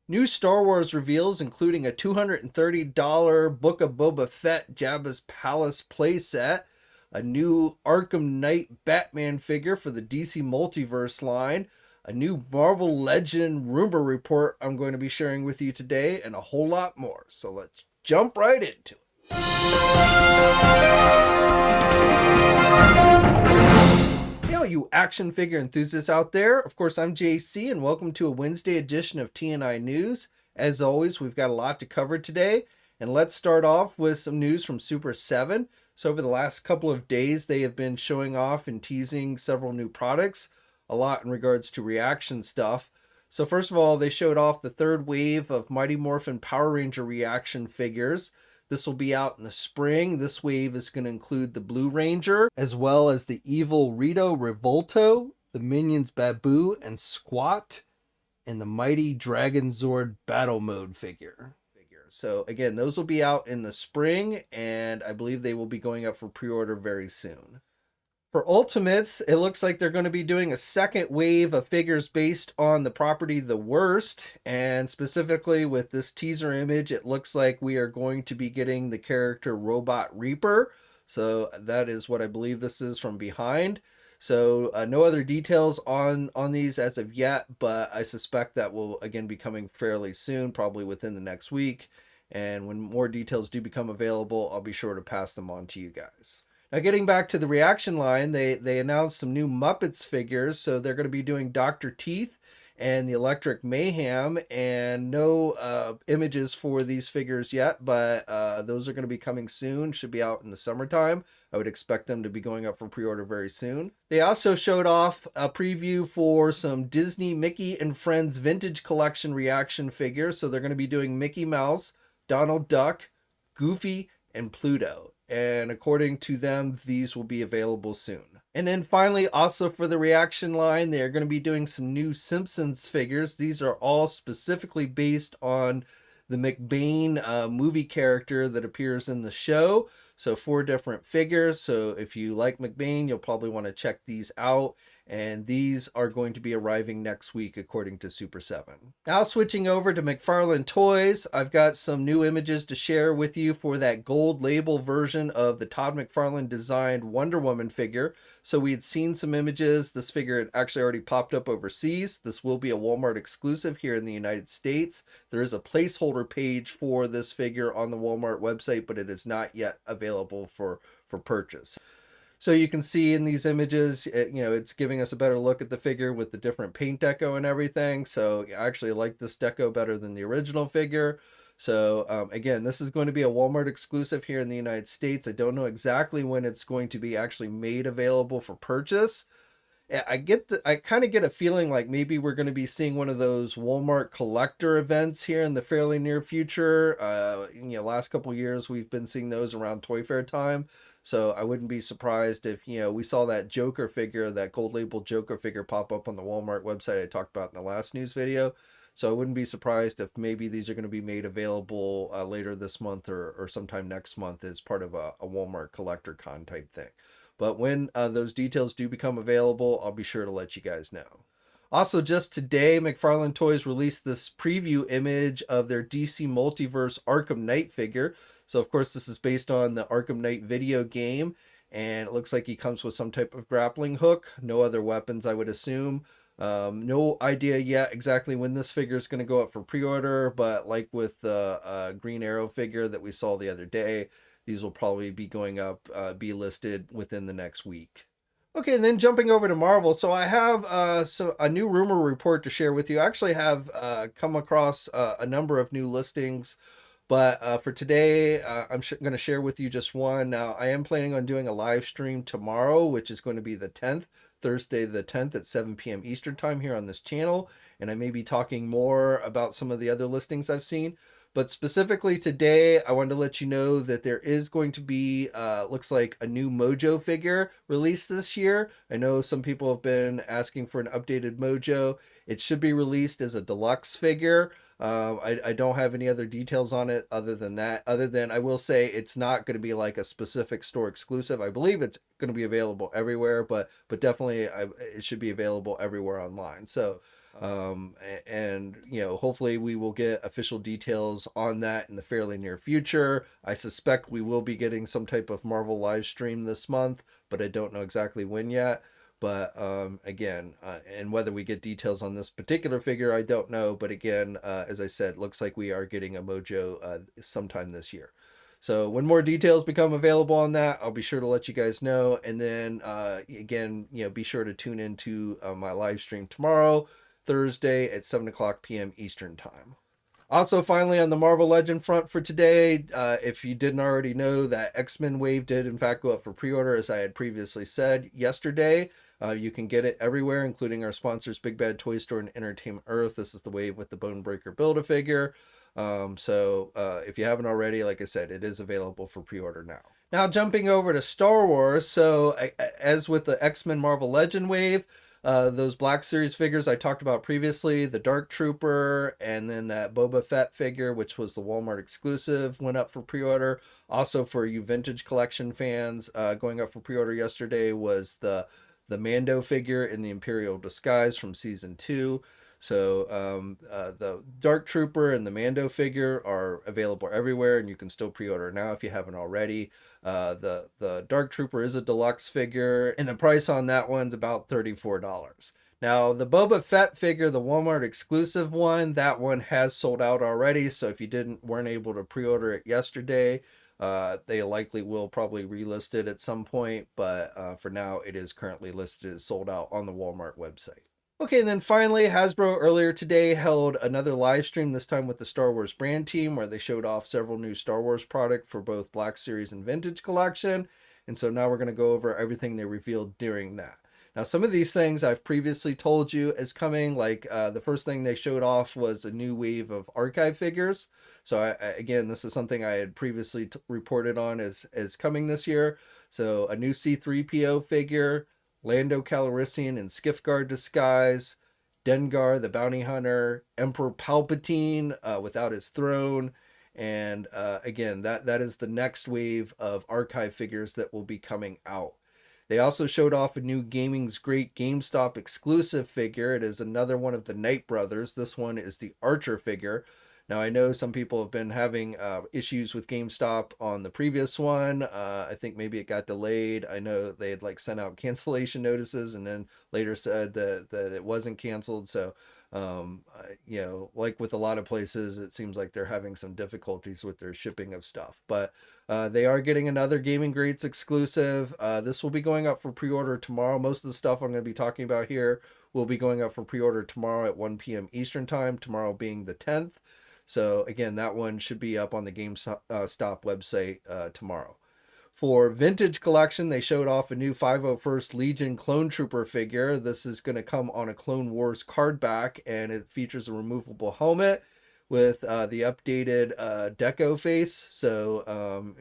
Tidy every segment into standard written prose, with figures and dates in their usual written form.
New Star Wars reveals, including a $230 Book of Boba Fett Jabba's Palace playset, a new Arkham Knight Batman figure for the DC Multiverse line, a new Marvel Legend rumor report I'm going to be sharing with you today, and a whole lot more. So let's jump right into it. You action figure enthusiasts out there. Of course, I'm JC, and welcome to a Wednesday edition of TNINews. As always, we've got a lot to cover today, and let's start off with some news from Super 7. So over the last couple of days, they have been showing off and teasing several new products, a lot in regards to reaction stuff. So first of all, they showed off the third wave of Mighty Morphin Power Ranger reaction figures. This will be out in the spring. This wave is going to include the Blue Ranger, as well as the Evil Rito Revolto, the Minions Babu and Squat, and the Mighty Dragon Zord Battle Mode figure. So again, those will be out in the spring, and I believe they will be going up for pre-order very soon. For Ultimates, it looks like they're going to be doing a second wave of figures based on the property The Worst, and specifically with this teaser image, it looks like we are going to be getting the character Robot Reaper. So that is what I believe this is from behind. So no other details on these as of yet, but I suspect that will again be coming fairly soon, probably within the next week. And when more details do become available, I'll be sure to pass them on to you guys. Now, getting back to the reaction line, they announced some new Muppets figures. So they're going to be doing Dr. Teeth and the Electric Mayhem, and no images for these figures yet, but those are going to be coming soon. Should be out in the summertime. I would expect them to be going up for pre-order very soon. They also showed off a preview for some Disney Mickey and Friends Vintage Collection reaction figures. So they're going to be doing Mickey Mouse, Donald Duck, Goofy, and Pluto. And according to them, these will be available soon. And then finally, also for the reaction line, they're going to be doing some new Simpsons figures. These are all specifically based on the McBain movie character that appears in the show. So 4 different figures. So if you like McBain, you'll probably want to check these out. And these are going to be arriving next week, according to Super 7. Now switching over to McFarlane Toys, I've got some new images to share with you for that gold label version of the Todd McFarlane designed Wonder Woman figure. So we had seen some images. This figure had actually already popped up overseas. This will be a Walmart exclusive here in the United States. There is a placeholder page for this figure on the Walmart website, but it is not yet available for purchase. So you can see in these images, it's giving us a better look at the figure with the different paint deco and everything. So I actually like this deco better than the original figure. So again, this is going to be a Walmart exclusive here in the United States. I don't know exactly when it's going to be actually made available for purchase. I kind of get a feeling like maybe we're going to be seeing one of those Walmart collector events here in the fairly near future. Last couple of years we've been seeing those around Toy Fair time. So I wouldn't be surprised if, we saw that Joker figure, that gold label Joker figure pop up on the Walmart website I talked about in the last news video. So I wouldn't be surprised if maybe these are going to be made available later this month or sometime next month as part of a Walmart collector con type thing. But when those details do become available, I'll be sure to let you guys know. Also, just today, McFarlane Toys released this preview image of their DC Multiverse Arkham Knight figure. So, of course, this is based on the Arkham Knight video game, and it looks like he comes with some type of grappling hook. No other weapons, I would assume. No idea yet exactly when this figure is going to go up for pre-order, but like with the Green Arrow figure that we saw the other day, these will probably be going up, be listed within the next week. Okay, and then jumping over to Marvel. So I have a new rumor report to share with you. I actually have come across a number of new listings, but for today, I'm going to share with you just one. Now, I am planning on doing a live stream tomorrow, which is going to be the 10th, Thursday the 10th at 7 p.m. Eastern time here on this channel. And I may be talking more about some of the other listings I've seen. But specifically today, I wanted to let you know that there is going to be, looks like a new Mojo figure released this year. I know some people have been asking for an updated Mojo. It should be released as a deluxe figure. I don't have any other details on it other than that. Other than I will say it's not going to be like a specific store exclusive. I believe it's going to be available everywhere, but definitely it should be available everywhere online. So and hopefully we will get official details on that in the fairly near future. I suspect we will be getting some type of Marvel live stream this month, but I don't know exactly when yet. But again, and whether we get details on this particular figure, I don't know. But again, as I said, looks like we are getting a Mojo sometime this year. So when more details become available on that, I'll be sure to let you guys know. And then again, be sure to tune into my live stream tomorrow, Thursday at 7 o'clock p.m. Eastern time. Also, finally, on the Marvel Legend front for today, if you didn't already know, that X-Men Wave did in fact go up for pre-order, as I had previously said yesterday. You can get it everywhere, including our sponsors, Big Bad Toy Store and Entertainment Earth. This is the Wave with the Bonebreaker Build-A-Figure. So if you haven't already, like I said, it is available for pre-order now. Now, jumping over to Star Wars. So as with the X-Men Marvel Legend Wave, those Black Series figures I talked about previously, the Dark Trooper, and then that Boba Fett figure, which was the Walmart exclusive, went up for pre-order. Also, for you vintage collection fans, going up for pre-order yesterday was the Mando figure in the Imperial disguise from season 2. So the Dark Trooper and the Mando figure are available everywhere, and you can still pre-order now if you haven't already. The Dark Trooper is a deluxe figure, and the price on that one's about $34. Now, the Boba Fett figure, the Walmart exclusive one, that one has sold out already. So if you weren't able to pre-order it yesterday, they likely will probably relist it at some point, but for now it is currently listed as sold out on the Walmart website. Okay, and then finally, Hasbro earlier today held another live stream, this time with the Star Wars brand team, where they showed off several new Star Wars product for both Black Series and Vintage Collection. And so now we're going to go over everything they revealed during that. Now, some of these things I've previously told you is coming, like the first thing they showed off was a new wave of archive figures. So again, this is something I had previously reported on as coming this year. So a new C-3PO figure, Lando Calrissian in Skiff-Guard disguise, Dengar the Bounty Hunter, Emperor Palpatine without his throne, and again, that is the next wave of archive figures that will be coming out. They also showed off a new Gaming's Great GameStop exclusive figure. It is another one of the Knight brothers. This one is the Archer figure. Now, I know some people have been having issues with GameStop on the previous one. I think maybe it got delayed. I know they had sent out cancellation notices and then later said that it wasn't canceled. So, like with a lot of places, it seems like they're having some difficulties with their shipping of stuff. But they are getting another Gaming Greats exclusive. This will be going up for pre-order tomorrow. Most of the stuff I'm going to be talking about here will be going up for pre-order tomorrow at 1 p.m. Eastern Time, tomorrow being the 10th. So again, that one should be up on the GameStop website tomorrow. For Vintage Collection, they showed off a new 501st Legion Clone Trooper figure. This is going to come on a Clone Wars card back, and it features a removable helmet with the updated deco face. So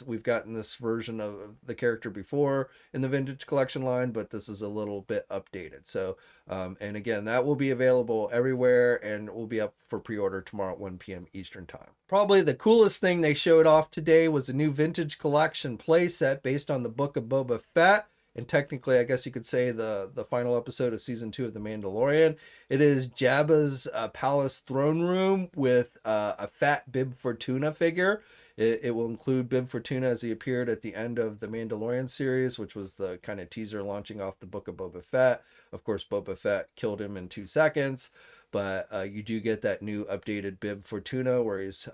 we've gotten this version of the character before in the Vintage Collection line, but this is a little bit updated. So and again, that will be available everywhere and will be up for pre-order tomorrow at 1 p.m. Eastern Time. Probably the coolest thing they showed off today was a new Vintage Collection playset based on the Book of Boba Fett. And technically, I guess you could say the final episode of season 2 of The Mandalorian. It is Jabba's palace throne room with a fat Bib Fortuna figure. It will include Bib Fortuna as he appeared at the end of the Mandalorian series, which was the kind of teaser launching off the Book of Boba Fett. Of course, Boba Fett killed him in 2 seconds, but you do get that new updated Bib Fortuna where he's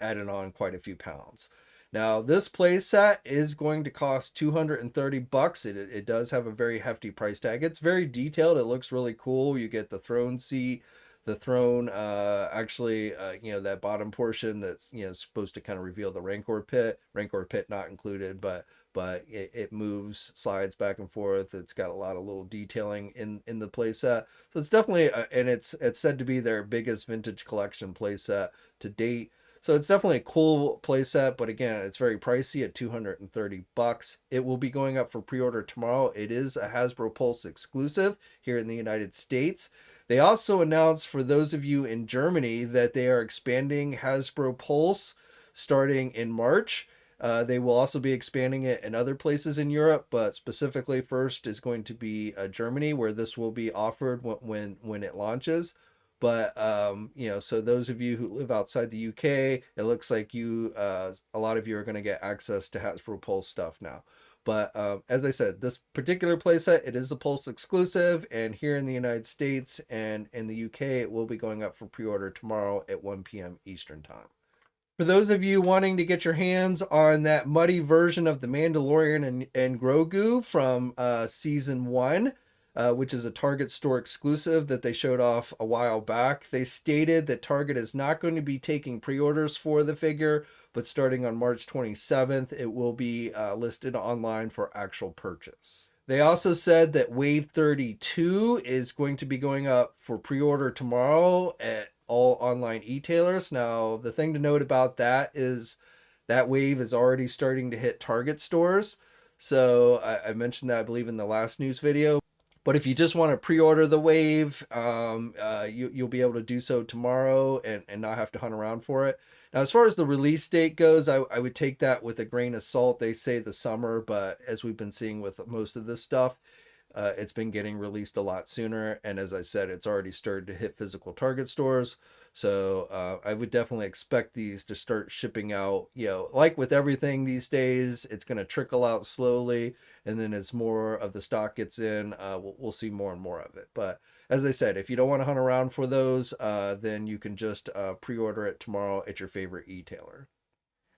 added on quite a few pounds. Now, this playset is going to cost $230. It does have a very hefty price tag. It's very detailed. It looks really cool. You get the throne seat, the throne, that bottom portion that's, supposed to kind of reveal the Rancor pit not included, but it moves, slides back and forth. It's got a lot of little detailing in the playset. So it's definitely, and it's said to be their biggest Vintage Collection playset to date. So it's definitely a cool playset, but again, it's very pricey at $230. It will be going up for pre-order tomorrow. It is a Hasbro Pulse exclusive here in the United States. They also announced, for those of you in Germany, that they are expanding Hasbro Pulse starting in March. They will also be expanding it in other places in Europe, but specifically first is going to be Germany, where this will be offered when it launches. But so those of you who live outside the UK, it looks like a lot of you are going to get access to Hasbro Pulse stuff now. But as I said, this particular playset, it is a Pulse exclusive, and here in the United States and in the UK, it will be going up for pre-order tomorrow at 1 p.m. Eastern Time. For those of you wanting to get your hands on that muddy version of the Mandalorian and Grogu from Season 1, which is a Target store exclusive that they showed off a while back, they stated that Target is not going to be taking pre-orders for the figure, but starting on March 27th, it will be listed online for actual purchase. They also said that Wave 32 is going to be going up for pre-order tomorrow at all online e-tailers. Now, the thing to note about that is that wave is already starting to hit Target stores. So I mentioned that, I believe, in the last news video. But if you just want to pre-order the wave, you'll be able to do so tomorrow and not have to hunt around for it. Now, as far as the release date goes, I would take that with a grain of salt. They say the summer, but as we've been seeing with most of this stuff, it's been getting released a lot sooner. And as I said, it's already started to hit physical Target stores. So I would definitely expect these to start shipping out, like with everything these days, it's going to trickle out slowly. And then as more of the stock gets in, we'll see more and more of it. But as I said, if you don't want to hunt around for those, then you can just pre-order it tomorrow at your favorite e-tailer.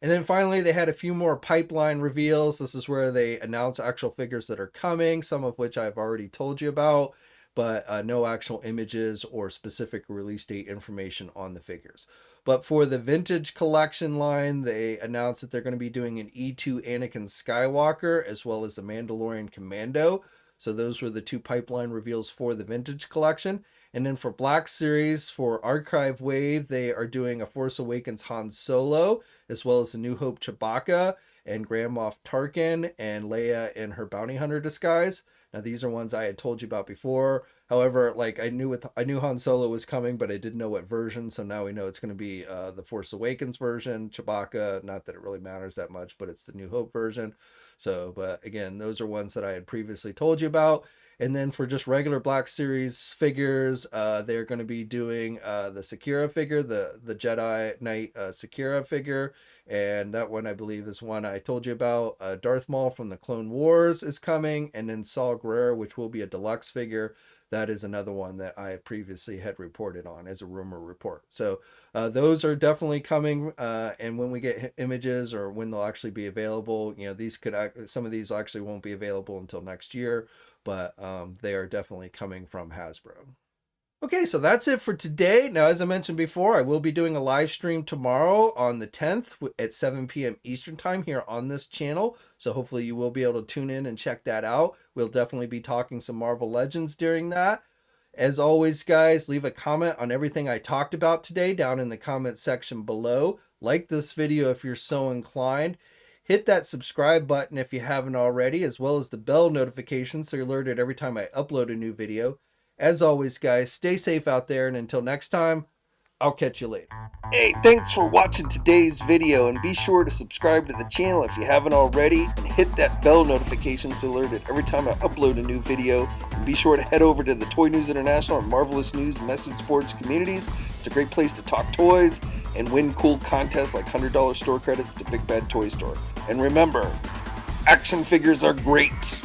And then finally, they had a few more pipeline reveals. This is where they announce actual figures that are coming, some of which I've already told you about, but no actual images or specific release date information on the figures. But for the vintage collection line, they announced that they're going to be doing an E2 Anakin Skywalker as well as the Mandalorian Commando. So those were the two pipeline reveals for the vintage collection. And then for Black Series, for Archive Wave, they are doing a Force Awakens Han Solo, as well as a New Hope Chewbacca and Grand Moff Tarkin and Leia in her bounty hunter disguise. Now, these are ones I had told you about before. However, I knew Han Solo was coming, but I didn't know what version. So now we know it's going to be the Force Awakens version. Chewbacca, not that it really matters that much, but it's the New Hope version. So, but again, those are ones that I had previously told you about. And then for just regular Black Series figures, they're going to be doing the Sakura figure, the Jedi Knight Sakura figure. And that one, I believe, is one I told you about. Darth Maul from the Clone Wars is coming. And then Saw Gerrera, which will be a deluxe figure. That is another one that I previously had reported on as a rumor report. So those are definitely coming. And when we get images or when they'll actually be available, some of these actually won't be available until next year. But they are definitely coming from Hasbro. Okay, so that's it for today. Now, as I mentioned before, I will be doing a live stream tomorrow on the 10th at 7 p.m. Eastern Time here on this channel. So hopefully you will be able to tune in and check that out. We'll definitely be talking some Marvel Legends during that. As always, guys, leave a comment on everything I talked about today down in the comment section below. Like this video if you're so inclined. Hit that subscribe button if you haven't already, as well as the bell notification so you're alerted every time I upload a new video. As always, guys, stay safe out there, and until next time, I'll catch you later. Hey, thanks for watching today's video, and be sure to subscribe to the channel if you haven't already, and hit that bell notification so you're alerted every time I upload a new video. And be sure to head over to the Toy News International and Marvelous News Message Boards communities. It's a great place to talk toys and win cool contests like $100 store credits to Big Bad Toy Store. And remember, action figures are great.